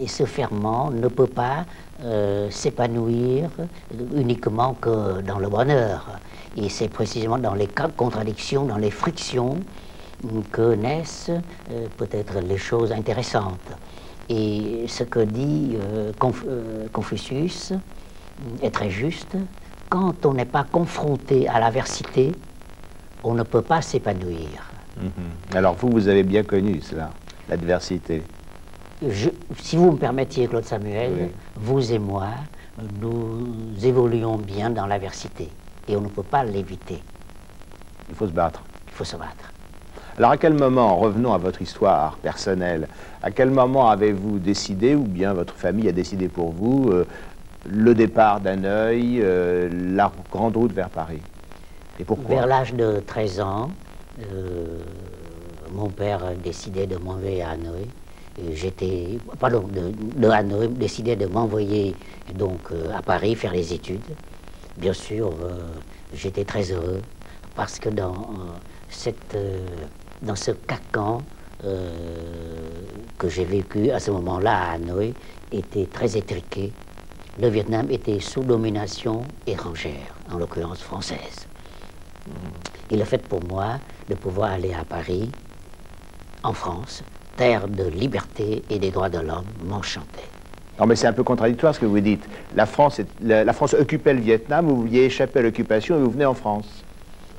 et ce ferment ne peut pas s'épanouir uniquement que dans le bonheur. Et c'est précisément dans les contradictions, dans les frictions, que naissent peut-être les choses intéressantes. Et ce que dit Confucius est très juste. Quand on n'est pas confronté à l'adversité, on ne peut pas s'épanouir. Alors vous avez bien connu cela, l'adversité. Si vous me permettiez, Claude Samuel, Oui. vous et moi, nous évoluons bien dans l'adversité. Et on ne peut pas l'éviter. Il faut se battre. Il faut se battre. Alors à quel moment, revenons à votre histoire personnelle, à quel moment avez-vous décidé, ou bien votre famille a décidé pour vous, le départ d'Hanoï, la grande route vers Paris? Et pourquoi? Vers l'âge de 13 ans, mon père décidait de m'envoyer à Hanoï. Pardon, de Hanoï décidait de m'envoyer donc à Paris faire les études. Bien sûr, j'étais très heureux parce que dans ce carcan que j'ai vécu à ce moment-là à Hanoï était très étriqué. Le Vietnam était sous domination étrangère, en l'occurrence française. Et le fait pour moi de pouvoir aller à Paris, en France, terre de liberté et des droits de l'homme, m'enchantait. Non, mais c'est un peu contradictoire ce que vous dites. La France occupait le Vietnam, vous vouliez échapper à l'occupation et vous venez en France.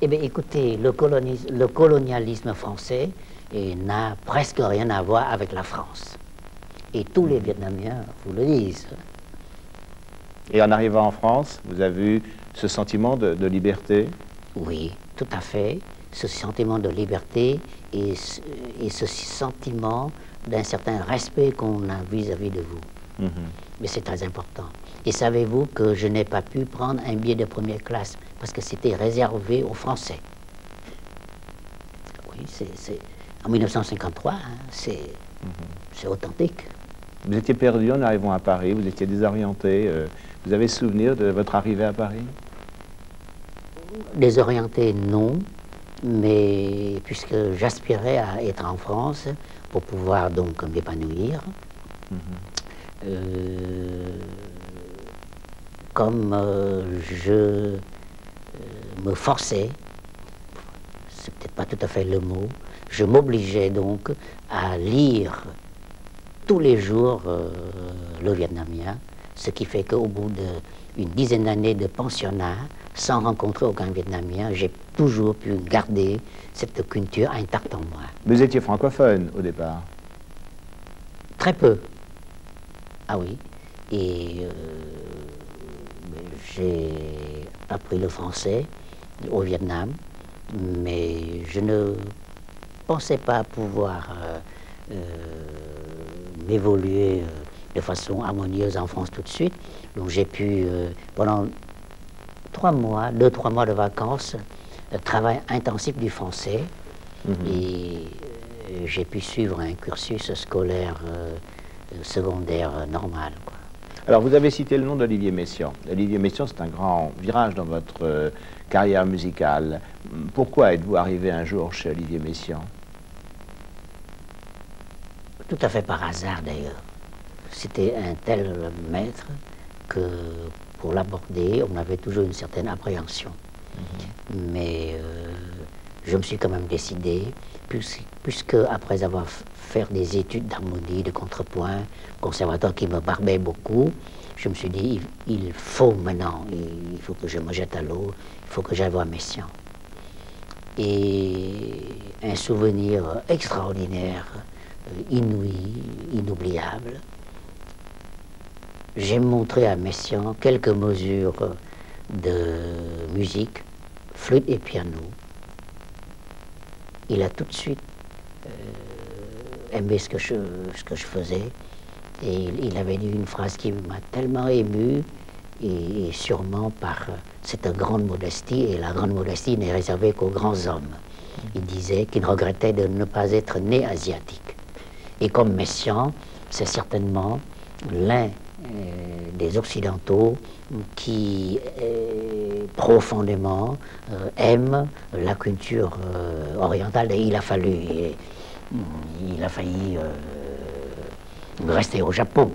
Eh bien, écoutez, le colonialisme français n'a presque rien à voir avec la France. Et tous les Vietnamiens vous le disent. Et en arrivant en France, vous avez eu ce sentiment de liberté? Oui, tout à fait. Ce sentiment de liberté et ce sentiment d'un certain respect qu'on a vis-à-vis de vous. Mais c'est très important. Et savez-vous que je n'ai pas pu prendre un billet de première classe parce que c'était réservé aux Français. Oui, c'est en 1953, hein, c'est authentique. Vous étiez perdu en arrivant à Paris, vous étiez désorienté. Vous avez souvenir de votre arrivée à Paris? Désorienté, non, mais puisque j'aspirais à être en France pour pouvoir donc m'épanouir, comme je me forçais, c'est peut-être pas tout à fait le mot, je m'obligeais donc à lire tous les jours le vietnamien, ce qui fait qu'au bout d'une dizaine d'années de pensionnat, sans rencontrer aucun Vietnamien, j'ai toujours pu garder cette culture intacte en moi. Vous étiez francophone au départ? Très peu. Ah oui. Et j'ai appris le français au Vietnam, mais je ne pensais pas pouvoir m'évoluer de façon harmonieuse en France tout de suite. Donc j'ai pu, pendant 2-3 mois de vacances, travail intensif du français. Et j'ai pu suivre un cursus scolaire secondaire normal, quoi. Alors, vous avez cité le nom d'Olivier Messiaen. Olivier Messiaen, c'est un grand virage dans votre carrière musicale. Pourquoi êtes-vous arrivé un jour chez Olivier Messiaen? Tout à fait par hasard, d'ailleurs. C'était un tel maître que, pour l'aborder, on avait toujours une certaine appréhension. Mais je me suis quand même décidé, puisque après avoir fait des études d'harmonie, de contrepoint, conservatoire qui me barbait beaucoup, je me suis dit, il faut maintenant, il faut que je me jette à l'eau, il faut que j'aille voir Messiaen. Et un souvenir extraordinaire, inouï, inoubliable. J'ai montré à Messiaen quelques mesures de musique, flûte et piano. Il a tout de suite aimé ce que je faisais, et il avait dit une phrase qui m'a tellement ému, et sûrement par cette grande modestie, et la grande modestie n'est réservée qu'aux grands hommes. Il disait qu'il regrettait de ne pas être né asiatique. Et comme Messiaen, c'est certainement l'un des Occidentaux qui profondément aiment la culture orientale, et il a failli rester au Japon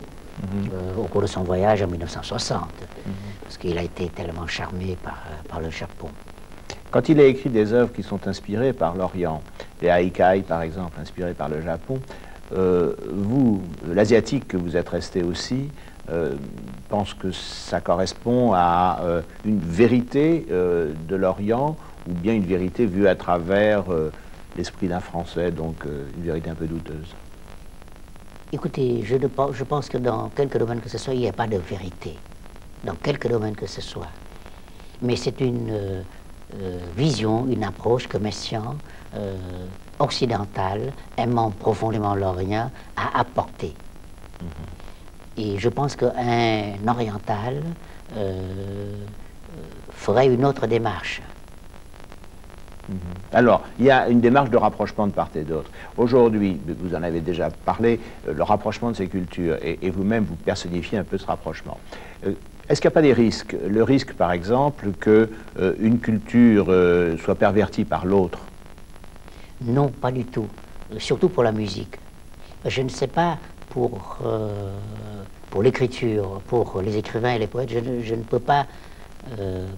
au cours de son voyage en 1960, parce qu'il a été tellement charmé par le Japon. Quand il a écrit des œuvres qui sont inspirées par l'Orient, les Haikai par exemple, inspirés par le Japon, vous, l'Asiatique que vous êtes resté aussi, pense que ça correspond à une vérité de l'Orient, ou bien une vérité vue à travers l'esprit d'un Français, donc une vérité un peu douteuse? Écoutez, je pense que dans quelque domaine que ce soit, il n'y a pas de vérité, dans quelque domaine que ce soit. Mais c'est une vision, une approche que Messiaen, occidental, aimant profondément l'Orient, a apporté. Et je pense qu'un oriental ferait une autre démarche. Alors, il y a une démarche de rapprochement de part et d'autre. Aujourd'hui, vous en avez déjà parlé, le rapprochement de ces cultures, et vous-même, vous personnifiez un peu ce rapprochement. Est-ce qu'il n'y a pas des risques? Le risque, par exemple, qu'une culture soit pervertie par l'autre? Non, pas du tout. Surtout pour la musique. Je ne sais pas pour l'écriture, pour les écrivains et les poètes, je ne peux pas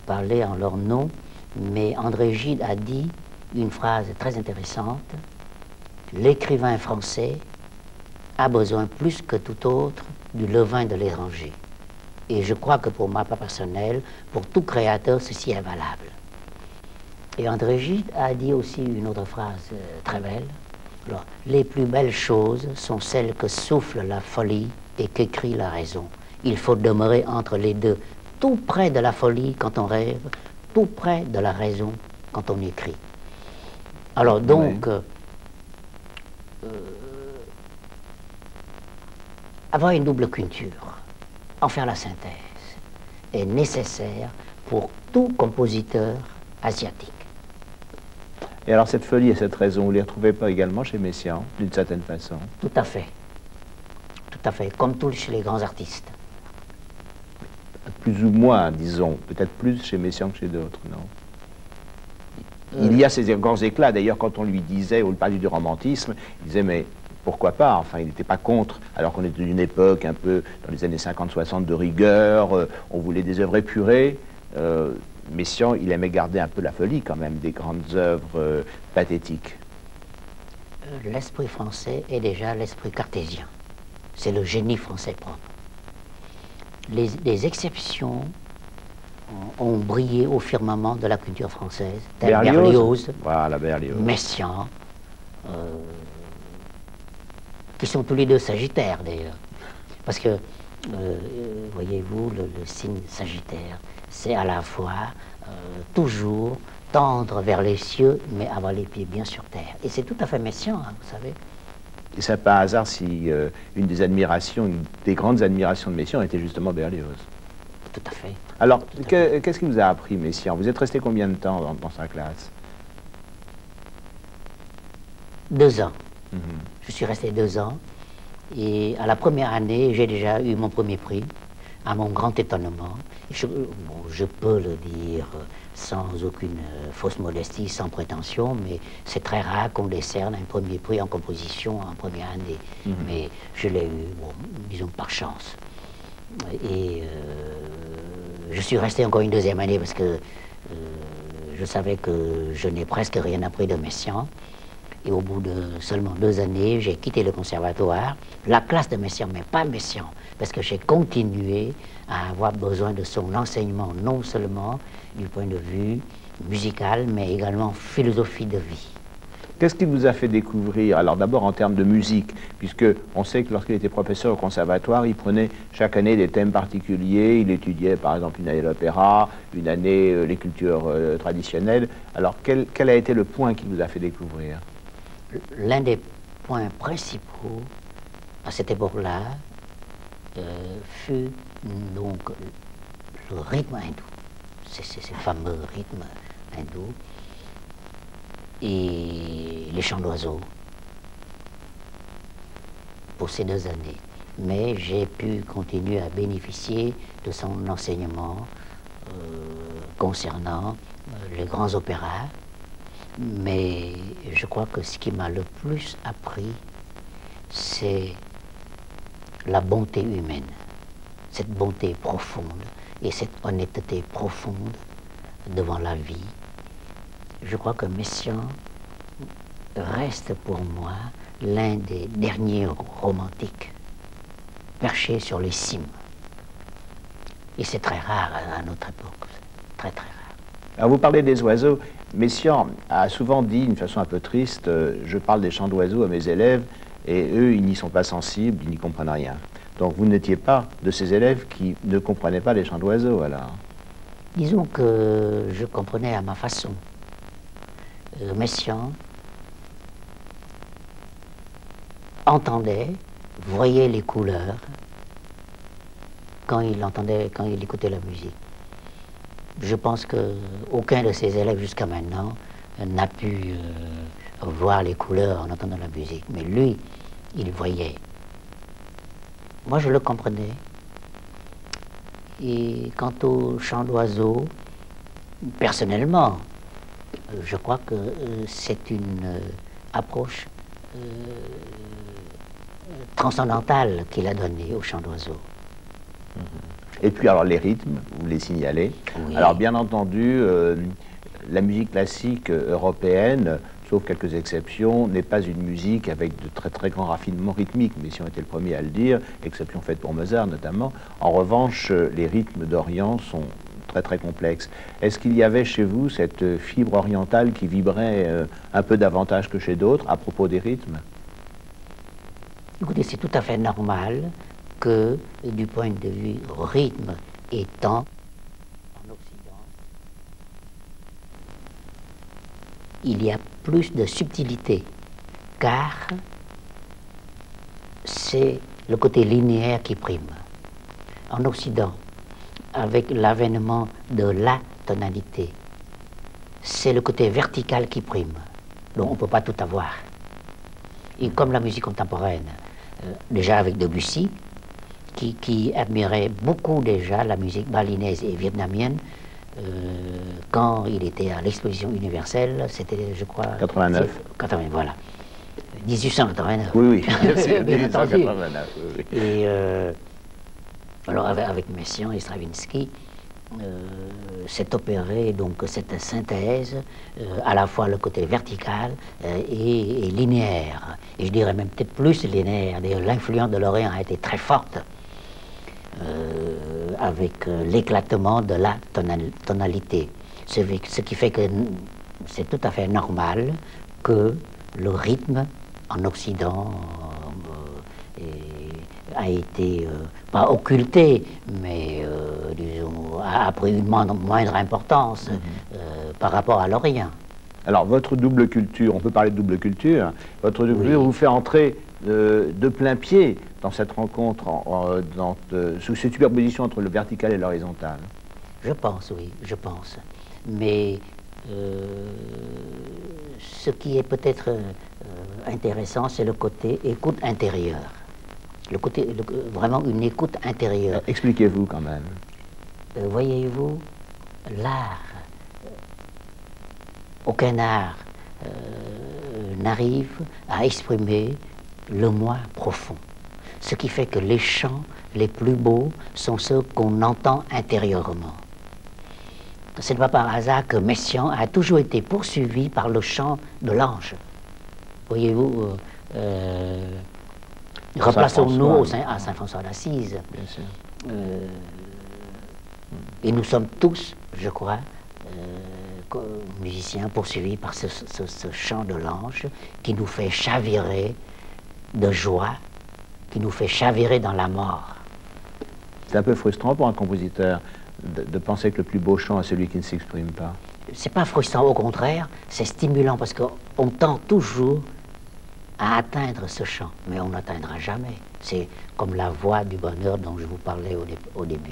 parler en leur nom, mais André Gide a dit une phrase très intéressante: l'écrivain français a besoin plus que tout autre du levain de l'étranger. Et je crois que pour ma part personnelle, pour tout créateur, ceci est valable. Et André Gide a dit aussi une autre phrase très belle. Alors, les plus belles choses sont celles que souffle la folie et qu'écrit la raison. Il faut demeurer entre les deux, tout près de la folie quand on rêve, tout près de la raison quand on écrit. Alors donc, avoir une double culture, en faire la synthèse, est nécessaire pour tout compositeur asiatique. Et alors cette folie et cette raison, vous ne les retrouvez pas également chez Messiaen, d'une certaine façon? Tout à fait. Tout à fait, comme tous chez les grands artistes. Plus ou moins, disons, peut-être plus chez Messiaen que chez d'autres, non? Il y a ces grands éclats, d'ailleurs, quand on lui disait, au parlait du romantisme, il disait, mais pourquoi pas? Enfin, il n'était pas contre, alors qu'on était d'une époque un peu, dans les années 50-60, de rigueur, on voulait des œuvres épurées. Messiaen, il aimait garder un peu la folie, quand même, des grandes œuvres pathétiques. L'esprit français est déjà l'esprit cartésien. C'est le génie français propre. Les exceptions ont brillé au firmament de la culture française, tels Berlioz, voilà, Berlioz, Messiaen, qui sont tous les deux sagittaires d'ailleurs. Parce que, voyez-vous, le signe sagittaire, c'est à la fois toujours tendre vers les cieux, mais avoir les pieds bien sur terre. Et c'est tout à fait Messiaen, hein, vous savez. Et c'est pas un hasard si une des grandes admirations de Messiaen était justement Berlioz. Tout à fait. Alors, qu'est-ce qui vous a appris, Messiaen? Vous êtes resté combien de temps dans sa classe? 2 ans. Je suis resté 2 ans. Et à la première année, j'ai déjà eu mon premier prix, à mon grand étonnement. Je peux le dire sans aucune fausse modestie, sans prétention, mais c'est très rare qu'on décerne un premier prix en composition en première année. Mais je l'ai eu, bon, disons, par chance. Et je suis resté encore une 2e année parce que je savais que je n'ai presque rien appris de Messiaen. Et au bout de seulement 2 années, j'ai quitté le conservatoire, la classe de Messiaen, mais pas Messiaen, parce que j'ai continué à avoir besoin de son enseignement, non seulement du point de vue musical, mais également philosophie de vie. Qu'est-ce qui vous a fait découvrir, alors d'abord en termes de musique, puisque on sait que lorsqu'il était professeur au conservatoire, il prenait chaque année des thèmes particuliers, il étudiait par exemple une année l'opéra, une année les cultures traditionnelles. Alors quel a été le point qui vous a fait découvrir? L'un des points principaux à cette époque-là fut donc le rythme hindou, ces fameux rythmes hindous, et les chants d'oiseaux pour ces 2 années. Mais j'ai pu continuer à bénéficier de son enseignement concernant les grands opéras. Mais je crois que ce qui m'a le plus appris, c'est la bonté humaine, cette bonté profonde et cette honnêteté profonde devant la vie. Je crois que Messiaen reste pour moi l'un des derniers romantiques perchés sur les cimes. Et c'est très rare à notre époque, très très rare. Alors vous parlez des oiseaux. Messiaen a souvent dit, d'une façon un peu triste, je parle des chants d'oiseaux à mes élèves et eux, ils n'y sont pas sensibles, ils n'y comprennent rien. Donc vous n'étiez pas de ces élèves qui ne comprenaient pas les chants d'oiseaux, alors? Disons que je comprenais à ma façon. Messiaen entendait, voyait les couleurs quand il écoutait la musique. Je pense qu'aucun de ses élèves jusqu'à maintenant n'a pu voir les couleurs en entendant la musique. Mais lui, il voyait. Moi, je le comprenais. Et quant au chant d'oiseaux, personnellement, je crois que c'est une approche transcendantale qu'il a donnée au chant d'oiseaux. Et puis alors les rythmes, vous les signalez. Oui. Alors bien entendu, la musique classique européenne, sauf quelques exceptions, n'est pas une musique avec de très très grands raffinements rythmiques, Messiaen était le premier à le dire, exception faite pour Mozart notamment. En revanche, les rythmes d'Orient sont très très complexes. Est-ce qu'il y avait chez vous cette fibre orientale qui vibrait un peu davantage que chez d'autres à propos des rythmes? Écoutez, c'est tout à fait normal que, du point de vue rythme et temps, en Occident, il y a plus de subtilité, car c'est le côté linéaire qui prime. En Occident, avec l'avènement de la tonalité, c'est le côté vertical qui prime. Donc on ne peut pas tout avoir. Et comme la musique contemporaine, déjà avec Debussy, qui admirait beaucoup déjà la musique balinaise et vietnamienne, quand il était à l'exposition universelle, c'était, je crois... 89. 80, voilà. 1889. Oui, oui, bien entendu. 1889, oui. Et alors avec Messiaen et Stravinsky, s'est opéré donc cette synthèse, à la fois le côté vertical et linéaire. Et je dirais même peut-être plus linéaire. D'ailleurs, l'influence de l'Orient a été très forte avec l'éclatement de la tonalité. Ce qui fait que c'est tout à fait normal que le rythme en Occident a été, pas occulté, mais disons, a pris une moindre importance par rapport à l'Orient. Alors, votre double culture, on peut parler de double culture, votre double culture vous fait entrer de plein pied dans cette rencontre, sous cette superposition entre le vertical et l'horizontal. Je pense, oui, je pense. Mais ce qui est peut-être intéressant, c'est le côté écoute intérieure. Vraiment une écoute intérieure. Expliquez-vous quand même. Voyez-vous, l'art, aucun art n'arrive à exprimer le moi profond. Ce qui fait que les chants les plus beaux sont ceux qu'on entend intérieurement. Ce n'est pas par hasard que Messiaen a toujours été poursuivi par le chant de l'ange. Voyez-vous, replaçons-nous à Saint-François d'Assise. Et nous sommes tous, je crois, musiciens poursuivis par ce chant de l'ange qui nous fait chavirer de joie, qui nous fait chavirer dans la mort. C'est un peu frustrant pour un compositeur de penser que le plus beau chant est celui qui ne s'exprime pas. C'est pas frustrant, au contraire, c'est stimulant parce qu'on tend toujours à atteindre ce chant, mais on n'atteindra jamais. C'est comme la voie du bonheur dont je vous parlais au début.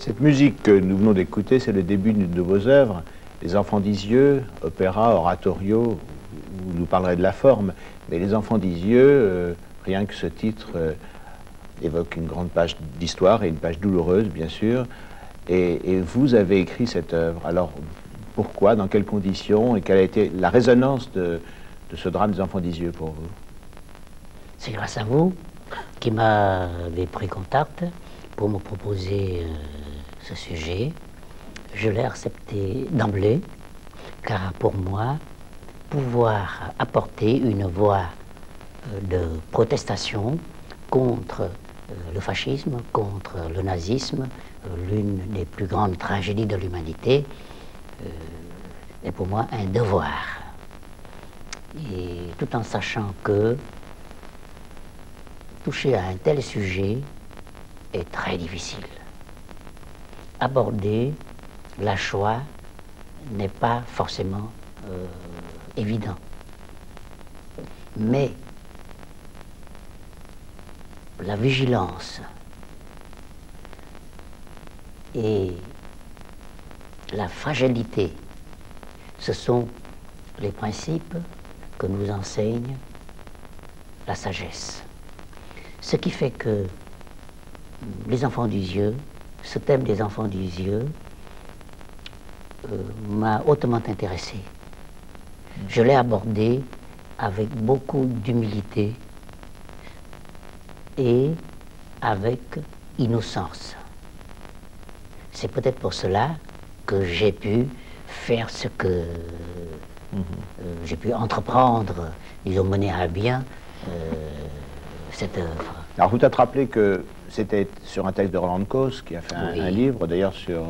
Cette musique que nous venons d'écouter, c'est le début d'une de vos œuvres, Les Enfants d'Isieux, opéra, oratorio, vous nous parlerez de la forme, mais Les Enfants d'Isieux, rien que ce titre évoque une grande page d'histoire et une page douloureuse, bien sûr, et vous avez écrit cette œuvre. Alors, pourquoi, dans quelles conditions, et quelle a été la résonance de ce drame des Enfants d'Isieux pour vous? C'est grâce à vous qui m'avez pris contact pour me proposer ce sujet. Je l'ai accepté d'emblée, car pour moi, pouvoir apporter une voix de protestation contre le fascisme, contre le nazisme, l'une des plus grandes tragédies de l'humanité, est pour moi un devoir. Et tout en sachant que toucher à un tel sujet est très difficile. Aborder la Shoah n'est pas forcément évident. Mais la vigilance et la fragilité, ce sont les principes que nous enseigne la sagesse. Ce qui fait que les Enfants d'Isieux, ce thème des Enfants d'Isieux, m'a hautement intéressé. Je l'ai abordé avec beaucoup d'humilité et avec innocence. C'est peut-être pour cela que j'ai pu faire ce que j'ai pu entreprendre, disons, mener à bien cette œuvre. Alors vous êtes rappelé que c'était sur un texte de Roland Coss, qui a fait un livre, d'ailleurs sur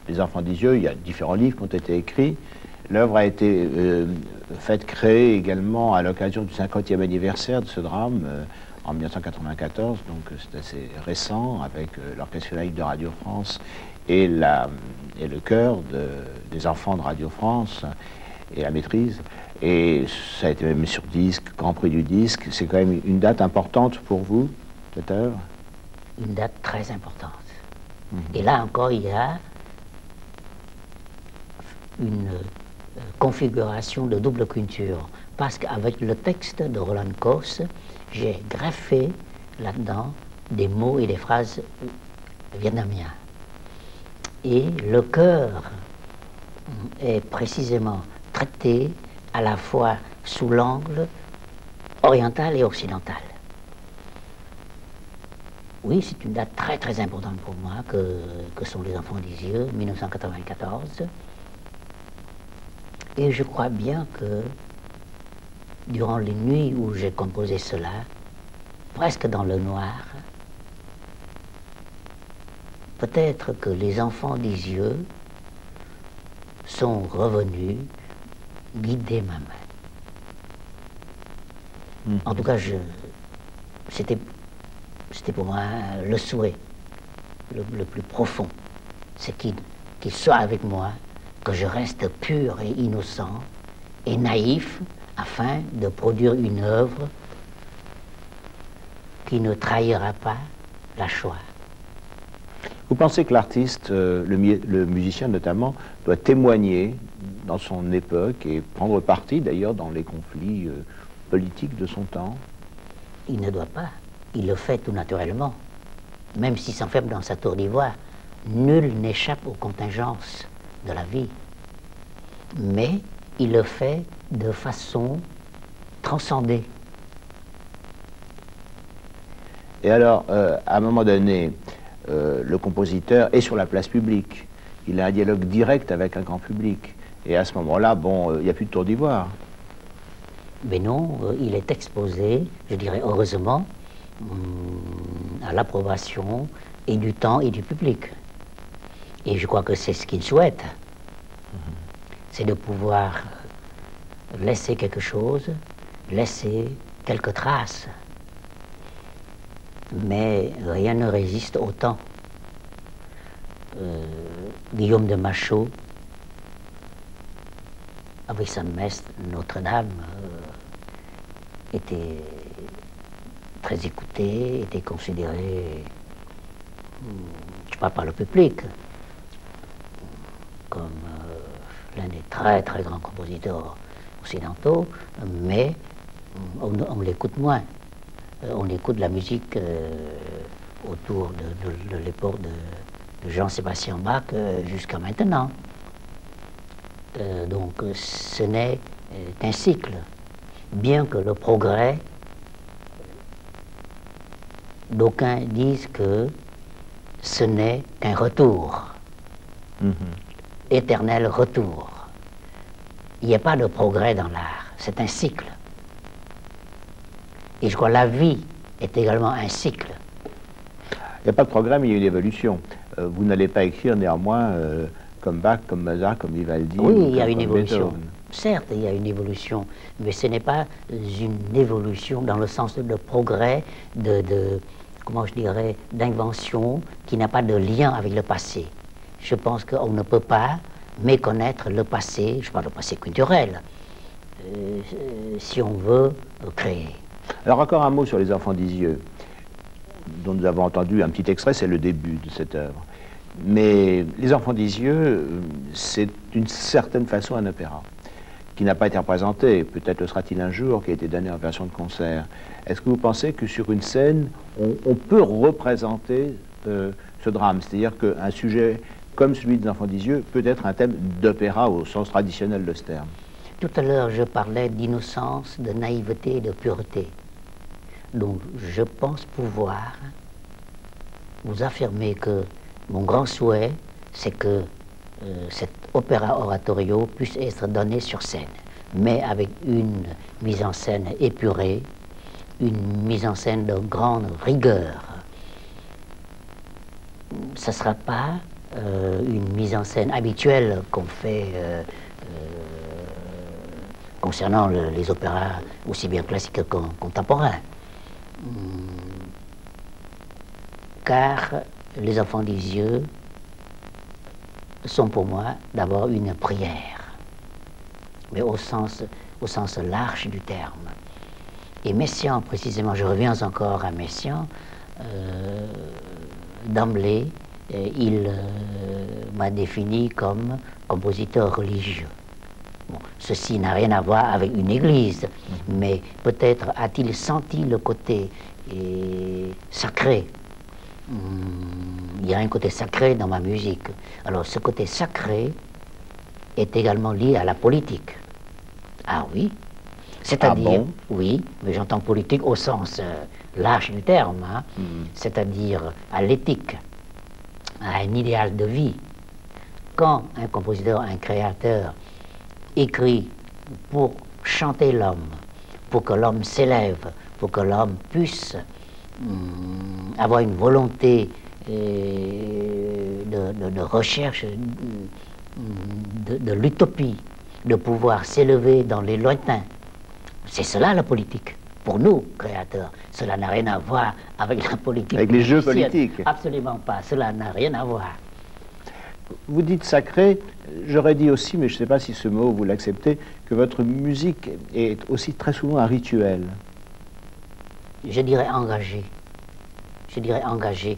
les Enfants d'Isieux. Il y a différents livres qui ont été écrits. L'œuvre a été créée également à l'occasion du 50e anniversaire de ce drame, en 1994, donc c'est assez récent, avec l'Orchestre Philharmonique de Radio France et le chœur des enfants de Radio France et la maîtrise. Et ça a été même sur disque, Grand Prix du disque. C'est quand même une date importante pour vous, cette œuvre? Une date très importante. Et là encore, il y a une configuration de double culture. Parce qu'avec le texte de Roland Coss, j'ai greffé là-dedans des mots et des phrases vietnamiens. Et le chœur est précisément traité à la fois sous l'angle oriental et occidental. Oui, c'est une date très très importante pour moi que sont les Enfants d'Isieux, 1994. Et je crois bien que durant les nuits où j'ai composé cela, presque dans le noir, peut-être que les Enfants d'Isieux sont revenus guider ma main. En tout cas, c'était pour moi le souhait le plus profond. C'est qu'il soit avec moi, que je reste pur et innocent et naïf, afin de produire une œuvre qui ne trahira pas la Shoah. Vous pensez que l'artiste, le musicien notamment, doit témoigner dans son époque et prendre parti d'ailleurs dans les conflits politiques de son temps? Il ne doit pas. Il le fait tout naturellement. Même s'il s'enferme dans sa tour d'ivoire, nul n'échappe aux contingences de la vie. Mais il le fait de façon transcendée. Et alors, à un moment donné, le compositeur est sur la place publique. Il a un dialogue direct avec un grand public. Et à ce moment-là, bon, il n'y a plus de tour d'ivoire. Mais non, il est exposé, je dirais heureusement, à l'approbation et du temps et du public. Et je crois que c'est ce qu'il souhaite. C'est de pouvoir laisser quelque chose, laisser quelques traces. Mais rien ne résiste au temps. Guillaume de Machaut, avec sa messe Notre-Dame, était très écouté, était considéré je parle pas le public, comme l'un des très très grands compositeurs occidentaux, mais on l'écoute moins. On écoute la musique autour de l'époque de Jean-Sébastien Bach jusqu'à maintenant. Donc ce n'est qu'un cycle, bien que le progrès, d'aucuns disent que ce n'est qu'un retour, éternel retour. Il n'y a pas de progrès dans l'art, c'est un cycle. Et je crois que la vie est également un cycle. Il n'y a pas de progrès, mais il y a une évolution. Vous n'allez pas écrire néanmoins comme Bach, comme Mozart, comme Vivaldi. Oui, il y a une comme évolution. Beethoven. Certes, il y a une évolution, mais ce n'est pas une évolution dans le sens de progrès, comment je dirais, d'invention qui n'a pas de lien avec le passé. Je pense qu'on ne peut pas méconnaître le passé, je parle du passé culturel, si on veut créer. Alors encore un mot sur Les Enfants d'Isieux, dont nous avons entendu un petit extrait, c'est le début de cette œuvre. Mais Les Enfants d'Isieux, c'est d'une certaine façon un opéra, qui n'a pas été représenté, peut-être le sera-t-il un jour, qui a été donné en version de concert. Est-ce que vous pensez que sur une scène, on peut représenter ce drame? C'est-à-dire qu'un sujet comme celui des Enfants d'Isieux peut être un thème d'opéra au sens traditionnel de ce terme? Tout à l'heure, je parlais d'innocence, de naïveté et de pureté. Donc, je pense pouvoir vous affirmer que mon grand souhait, c'est que cet opéra oratorio puisse être donné sur scène, mais avec une mise en scène épurée, une mise en scène de grande rigueur. Ce ne sera pas une mise en scène habituelle qu'on fait concernant les opéras aussi bien classiques que contemporains. Car Les Enfants d'Isieux sont pour moi d'abord une prière, mais au sens large du terme. Et Messiaen, précisément, je reviens encore à Messiaen, d'emblée, il m'a défini comme compositeur religieux. Bon, ceci n'a rien à voir avec une église, mais peut-être a-t-il senti le côté sacré. Il y a un côté sacré dans ma musique. Alors ce côté sacré est également lié à la politique. Ah oui, c'est-à-dire, ah bon? Oui, mais j'entends politique au sens large du terme, hein, c'est-à-dire à l'éthique, à un idéal de vie. Quand un compositeur, un créateur écrit pour chanter l'homme, pour que l'homme s'élève, pour que l'homme puisse avoir une volonté de recherche de l'utopie, de pouvoir s'élever dans les lointains. C'est cela la politique. Pour nous, créateurs, cela n'a rien à voir avec la politique. Avec les jeux politiques. Absolument pas, cela n'a rien à voir. Vous dites sacré, j'aurais dit aussi, mais je ne sais pas si ce mot vous l'acceptez, que votre musique est aussi très souvent un rituel. Je dirais engagé. Je dirais engagé.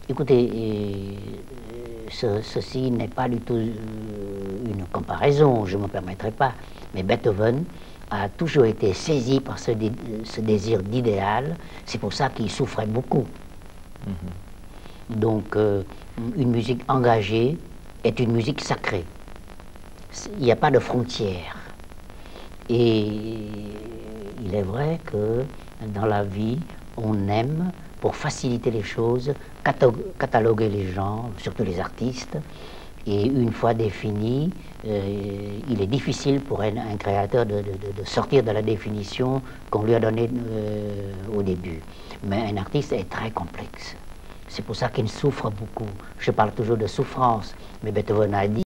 Écoutez, ceci n'est pas du tout une comparaison, je ne me permettrai pas. Mais Beethoven a toujours été saisi par ce désir d'idéal. C'est pour ça qu'il souffrait beaucoup. Donc, une musique engagée est une musique sacrée. Il n'y a pas de frontières. Et il est vrai que dans la vie, on aime, pour faciliter les choses, cataloguer les gens, surtout les artistes. Et une fois défini, il est difficile pour un créateur de sortir de la définition qu'on lui a donnée au début. Mais un artiste est très complexe. C'est pour ça qu'il souffre beaucoup. Je parle toujours de souffrance, mais Beethoven a dit